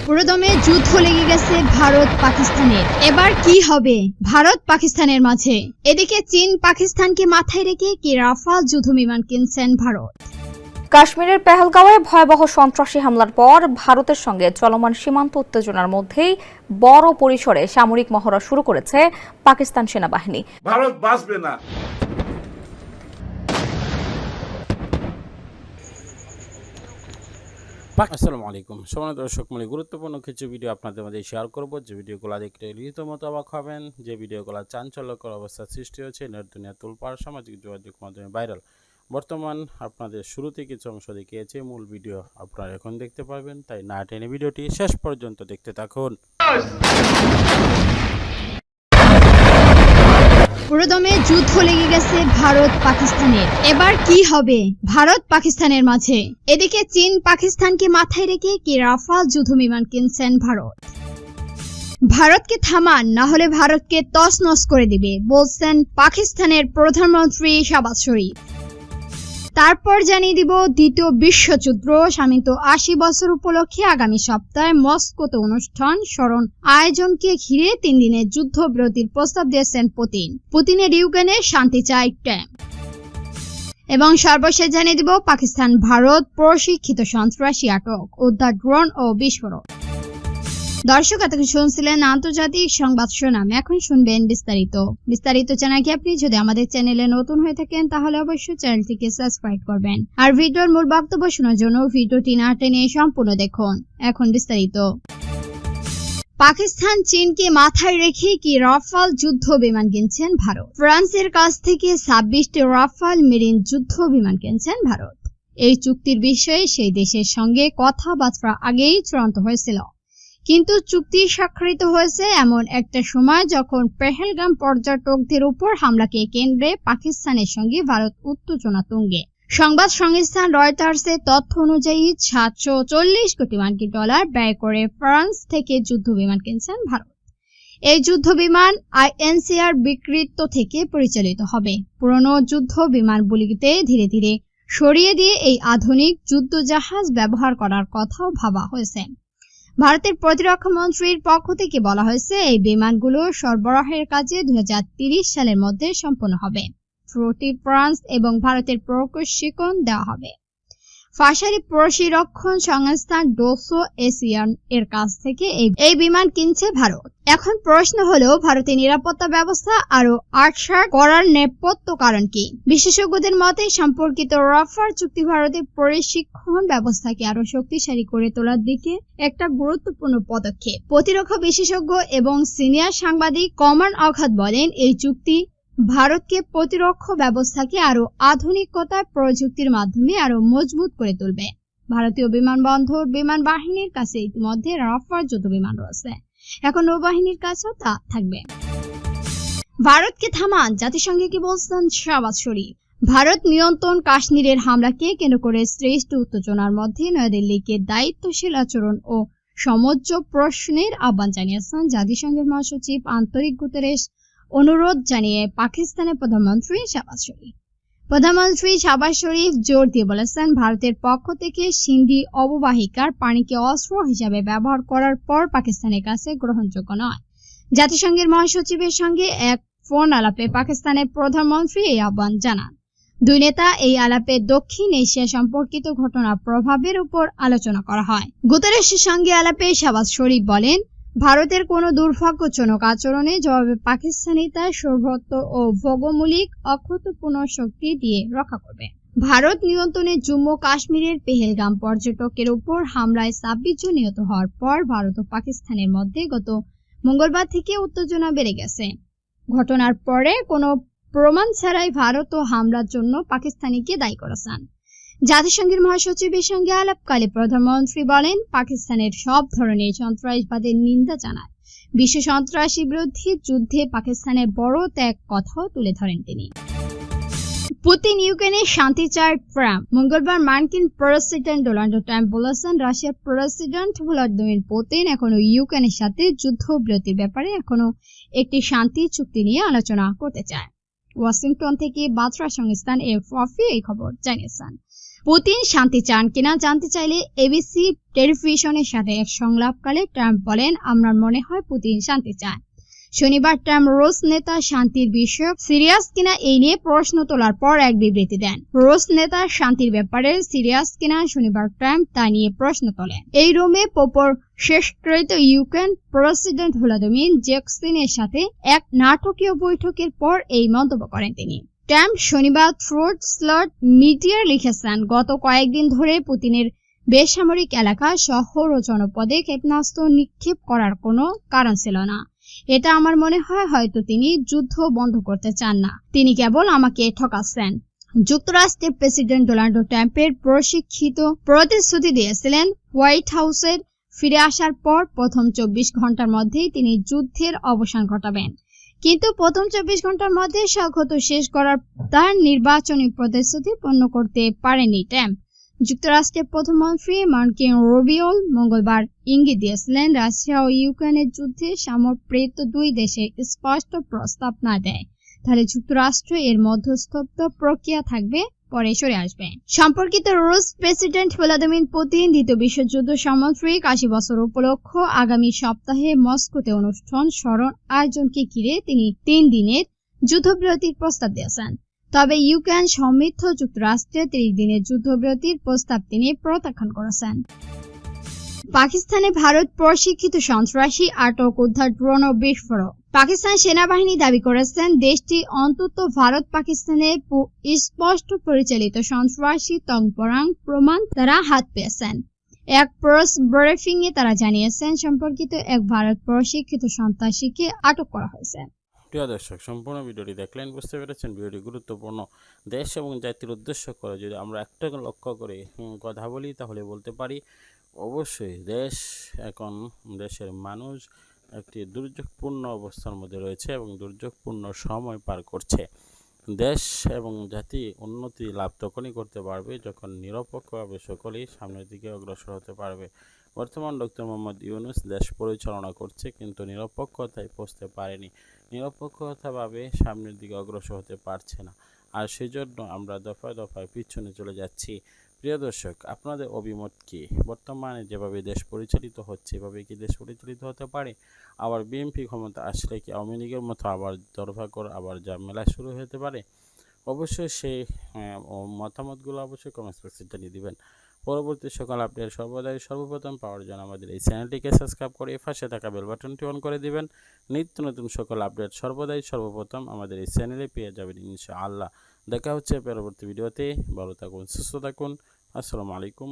পুরোদমে যুদ্ধ লেগে গেছে ভারত পাকিস্তানের। এবার কি হবে ভারত পাকিস্তানের মাঝে? এদিকে চীন পাকিস্তানকে মাথায় রেখে কি রাফাল যুদ্ধ বিমান কিনছেন ভারত। কাশ্মীরের পেহেলগাঁওয়ে ভয়াবহ সন্ত্রাসী হামলার পর ভারতের সঙ্গে চলমান সীমান্ত উত্তেজনার মধ্যেই বড় পরিসরে সামরিক মহড়া শুরু করেছে পাকিস্তান সেনাবাহিনী। ভারত বাঁচবে না। আসসালামু আলাইকুম সম্মানিত দর্শক মূল্য গুরুত্বপূর্ণ কিছু ভিডিও আপনাদের মধ্যে শেয়ার করব, যে ভিডিওগুলো দেখতে রীতিমতো অবাক হবেন, যে ভিডিওগুলো চাঞ্চল্যকর অবস্থা সৃষ্টি হয়েছে, নেট দুনিয়া তোলপাড়, সামাজিক যোগাযোগ মাধ্যমে ভাইরাল। বর্তমান আপনাদের শুরুতে কিছু অংশ দেখিয়েছে, মূল ভিডিও আপনারা এখন দেখতে পারবেন, তাই না টেনে ভিডিওটি শেষ পর্যন্ত দেখতে থাকুন। পুরোদমে যুদ্ধ লেগে গেছে ভারত পাকিস্তানের। এবার কি হবে ভারত পাকিস্তানের মাঝে? এদিকে চীন পাকিস্তানকে মাথায় রেখে কি রাফাল যুদ্ধ বিমান কিনছেন ভারত। ভারতকে থামান, না হলে ভারতকে তছনছ করে দিবে, বলছেন পাকিস্তানের প্রধানমন্ত্রী শাহবাজ শরীফ। তারপর জানিয়ে দিব দ্বিতীয় বিশ্বযুদ্ধ সামিত ৮০ বছর উপলক্ষে আগামী সপ্তাহে মস্কোতে অনুষ্ঠান স্মরণ আয়োজনকে ঘিরে ৩ দিনের যুদ্ধবিরতির প্রস্তাব দিয়েছেন পুতিনের ইউক্রেনে শান্তি চাই ক্যাম্প। এবং সর্বশেষ জানিয়ে দিব পাকিস্তান ভারত প্রশিক্ষিত সন্ত্রাসী আটক, উদ্ধার ড্রোন ও বিস্ফোরক। দর্শক, এতক্ষণ শুনছিলেন আন্তর্জাতিক সংবাদ শিরোনাম। এখন শুনবেন বিস্তারিত জানা কি আপনি যদি আমাদের চ্যানেলে নতুন হয়ে থাকেন তাহলে অবশ্যই চ্যানেলটিকে সাবস্ক্রাইব করবেন, আর ভিডিওর মূল বক্তব্য শোনার জন্য ভিডিওটি না টেনে সম্পূর্ণ দেখুন। এখন বিস্তারিত। পাকিস্তান চীনকে মাথায় রেখে কি রাফাল যুদ্ধ বিমান কিনছেন ভারত। ফ্রান্সের কাছ থেকে ২৬টি রাফাল মেরিন যুদ্ধ বিমান কিনছেন ভারত। এই চুক্তির বিষয়ে সেই দেশের সঙ্গে কথাবার্তা আগেই চূড়ান্ত হয়েছিল, কিন্তু চুক্তি স্বাক্ষরিত হয়েছে এমন একটা সময় যখন পেহেলগাম পর্যটকদের উপর হামলাকে কেন্দ্রে পাকিস্তানের সঙ্গে ভারত উত্তেজনা তুঙ্গে। সংবাদ সংস্থা রয়টার্সের তথ্য অনুযায়ী ৭৪০ কোটি মার্কিন ডলার ব্যয় করে ফ্রান্স থেকে যুদ্ধ বিমান কিনছেন ভারত। এই যুদ্ধ বিমান আইএনসিআর বিকৃত থেকে পরিচালিত হবে। পুরনো যুদ্ধ বিমানগুলিতে ধীরে ধীরে সরিয়ে দিয়ে এই আধুনিক যুদ্ধ জাহাজ ব্যবহার করার কথাও ভাবা হয়েছে। ভারতের প্রতিরক্ষা মন্ত্রীর পক্ষ থেকে বলা হয়েছে এই বিমানগুলো সরবরাহের কাজে ২০৩০ সালের মধ্যে সম্পন্ন হবে। ত্রুটি ফ্রান্স এবং ভারতের প্রশিক্ষণ দেওয়া হবে। ফাঁসারি প্রশিক্ষণ সংস্থা ডোসো এশিয়ান এর কাছ থেকে এই বিমান কিনছে ভারত। এখন প্রশ্ন হলো ভারতের নিরাপত্তা ব্যবস্থা আরো আটসার করার নেপথ্য কারণ কি? বিশেষজ্ঞদের মতে সম্পর্কিত রাফাল চুক্তি ভারতের প্রশিক্ষণ ব্যবস্থাকে আরো শক্তিশালী করে তোলার দিকে একটা গুরুত্বপূর্ণ পদক্ষেপ। প্রতিরক্ষা বিশেষজ্ঞ এবং সিনিয়র সাংবাদিক কমন আখাত বলেন, এই চুক্তি ভারতকে প্রতিরক্ষা ব্যবস্থাকে আরো আধুনিকতার প্রযুক্তির মাধ্যমে আরো মজবুত করে তুলবে। ভারতীয় বিমানবন্দর বিমান বাহিনীর কাছে ইতিমধ্যে রাফাল যুদ্ধ বিমান রয়েছে, এখন নৌবাহিনীর কাছেও তা থাকবে। ভারতকে থামান, জাতিসংঘে কি বলছেন শাহবাজ শরীফ। ভারত নিয়ন্ত্রণ কাশ্মীরের হামলাকে কেন্দ্র করে সৃষ্ট উত্তেজনার মধ্যে নয়াদিল্লিকে দায়িত্বশীল আচরণ ও সমঝ প্রশ্নের আহ্বান জানিয়েছেন জাতিসংঘের মহাসচিব আন্তরিক গুতেরেস। অনুরোধ জানিয়ে পাকিস্তানের প্রধানমন্ত্রী শাহবাজ শরীফ জোর দিয়ে বলেছেন, ভারতের পক্ষ থেকে সিন্ধি অববাহিকার পানিকে অস্ত্র হিসাবে ব্যবহার করার পর পাকিস্তানের কাছে গ্রহণযোগ্য নয়। জাতিসংঘের মহাসচিবের সঙ্গে এক ফোন আলাপে পাকিস্তানের প্রধানমন্ত্রী এই আহ্বান জানান। দুই নেতা এই আলাপে দক্ষিণ এশিয়া সম্পর্কিত ঘটনার প্রভাবের উপর আলোচনা করা হয়। গুতেরেসের সঙ্গে আলাপে শাহবাজ শরীফ বলেন, ভারতের কোনো দুর্ভাগ্যজনক আচরণে জবাবে পাকিস্তানি তার সার্বভৌমত্ব ও ভৌগোলিক অক্ষতপূর্ণ শক্তি দিয়ে রক্ষা করবে। ভারত নিয়ন্ত্রণে জম্মু কাশ্মীরের পেহেলগাম পর্যটকের উপর হামলায় ২৬ জন নিহত হওয়ার পর ভারত ও পাকিস্তানের মধ্যে গত মঙ্গলবার থেকে উত্তেজনা বেড়ে গেছে। ঘটনার পরে কোনো প্রমাণ ছাড়াই ভারত ও হামলার জন্য পাকিস্তানিকে দায়ী করেছেন। জাতিসংঘের মহাসচিবের সঙ্গে আলাপকালে প্রধানমন্ত্রী বলেন, পাকিস্তানের সব ধরনের সন্ত্রাসবাদের নিন্দা জানায়। বিশ্ব সন্ত্রাসী বিরোধী যুদ্ধে প্যাকিস্তানের বড় ত্যাগ কথাও তুলে ধরেন তিনি। পুতিন ইউক্রেনে শান্তি চায় ট্রাম্প। মঙ্গলবার মার্কিন প্রেসিডেন্ট ডোনাল্ড ট্রাম্প বলেছেন, রাশিয়ার প্রেসিডেন্ট ভ্লাদিমির পুতিন এখনো ইউক্রেনের সাথে যুদ্ধবিরতির ব্যাপারে এখনো একটি শান্তি চুক্তি নিয়ে আলোচনা করতে চায়। ওয়াশিংটন থেকে বার্তা সংস্থা এএফপি এই খবর জানিয়েছেন। পুতিন শান্তি চান কিনা জানতে চাইলে এবিসি টেলিভিশনের সাথে এক সংলাপকালে ট্রাম্প বলেন, আমার মনে হয় পুতিন শান্তি চান। শনিবার ট্রাম্প রুশ নেতা শান্তির বিষয় সিরিয়াস কিনা এই নিয়ে প্রশ্ন তোলার পর এক বিবৃতি দেন। রুশ নেতা শান্তির ব্যাপারে সিরিয়াস কিনা শনিবার ট্রাম্প তা নিয়ে প্রশ্ন তোলেন। এই রুমে পোপর শেষকৃত ইউক্রেন প্রেসিডেন্ট ভ্লাদিমির জেলেনস্কির সাথে এক নাটকীয় বৈঠকের পর এই মন্তব্য করেন তিনি। ট্রাম্প শনিবার ট্রুথ সোশ্যাল মিডিয়ায় লিখেছেন, গত কয়েকদিন ধরে পুতিনের বেসামরিক এলাকা, শহর ও জনপদে ক্ষেপণাস্ত্র নিক্ষেপ করার কোনো কারণ ছিল না। এটা আমার মনে হয় হয়তো তিনি যুদ্ধ বন্ধ করতে চান না, তিনি কেবল আমাকে ঠকাচ্ছেন। যুক্তরাষ্ট্রের প্রেসিডেন্ট ডোনাল্ড ট্রাম্পের প্রশিক্ষিত প্রতিশ্রুতি দিয়েছিলেন হোয়াইট হাউসের ফিরে আসার পর প্রথম 24 ঘন্টার মধ্যেই তিনি যুদ্ধের অবসান ঘটাবেন। কিন্তু প্রথম 24 ঘন্টার মধ্যে সংঘাত শেষ করার তার নির্বাচনী প্রতিশ্রুতি পূর্ণ করতে পারেনি ট্রাম্প। যুক্তরাষ্ট্রের প্রধানমন্ত্রী মার্কিন রুবিও মঙ্গলবার ইঙ্গিত দিয়েছিলেন, রাশিয়া ও ইউক্রেনের যুদ্ধে সামরিক দুই দেশে স্পষ্ট প্রস্তাব না দেয় তাহলে যুক্তরাষ্ট্র এর মধ্যস্থতা প্রক্রিয়া থাকবে পরে সরে আসবে। সম্পর্কিত রুশ প্রেসিডেন্ট ভ্লাদিমির পুতিন দ্বিতীয় বিশ্বযুদ্ধ সামগ্রিক 80 বছর উপলক্ষ আগামী সপ্তাহে মস্কোতে অনুষ্ঠান স্মরণ আয়োজনকে ঘিরে তিনি 3 দিনের যুদ্ধবিরতির প্রস্তাব দিয়েছেন। তবে ইউক্রেন সমৃদ্ধ যুক্তরাষ্ট্রের 30 দিনের যুদ্ধবিরতির প্রস্তাব তিনি প্রত্যাখ্যান করেছেন। পাকিস্তানে ভারত প্রশিক্ষিত সন্ত্রাসী আটক, উদ্ধার ড্রোন ও বিস্ফোরক। পাকিস্তান সেনাবাহিনী দাবি করেছেন দেশটি অন্তত ভারত পাকিস্তানের স্পষ্ট পরিচালিত সন্ত্রাসী তৎপরতার প্রমাণ তারা হাত পেয়েছেন। এক প্রেস ব্রিফিং এ তারা জানিয়েছেন সম্পর্কিত এক ভারত প্রশিক্ষিত সন্ত্রাসীকে আটক করা হয়েছে। প্রিয় দর্শক, সম্পূর্ণ ভিডিওটি দেখলেন, বুঝতে পেরেছেন ভিডিওটি গুরুত্বপূর্ণ। দেশ এবং জাতির উদ্দেশ্য করে যদি আমরা একটা লক্ষ্য করে কথা বলি তাহলে বলতে পারি অবশ্যই দেশ এখন দেশের মানুষ একটি দুর্যোগপূর্ণ অবস্থার মধ্যে রয়েছে এবং দুর্যোগপূর্ণ সময় পার করছে। দেশ এবং জাতি উন্নতি লাভ তখনই করতে পারবে যখন নিরপেক্ষভাবে সকলেই সামনের দিকে অগ্রসর হতে পারবে। বর্তমান ডক্টর মোহাম্মদ ইউনূস দেশ পরিচালনা করছে কিন্তু নিরপেক্ষতায় পৌঁছতে পারেনি, নিরপেক্ষতাভাবে সামনের দিকে অগ্রসর হতে পারছে না। আর সেজন্য আমরা দফায় দফায় পিছনে চলে যাচ্ছি। প্রিয় দর্শক, আপনাদের অভিমত কি? বর্তমানে যেভাবে দেশ পরিচালিত হচ্ছে এভাবে কি দেশ পরিচালিত হতে পারে? আবার বিএনপি ক্ষমতা আসলে কি আওয়ামী লীগের মতো আবার দরভাগর আবার ঝামেলা শুরু হতে পারে? অবশ্যই সেই মতামতগুলো অবশ্যই কমেন্ট বক্সে জানিয়ে দিবেন। পরবর্তী সকল আপডেট সর্বদাই সর্বপ্রথম পাওয়ার জন্য আমাদের এই চ্যানেলটিকে সাবস্ক্রাইব করে পাশে থাকা বেল বাটনটি অন করে দিবেন। নিত্য নতুন সকল আপডেট সর্বদাই সর্বপ্রথম আমাদের এই চ্যানেলে পেয়ে যাবেন ইনশাআল্লাহ। দেখা হচ্ছে পরবর্তী ভিডিওতে। ভালো থাকুন, সুস্থ থাকুন। আসসালামু আলাইকুম।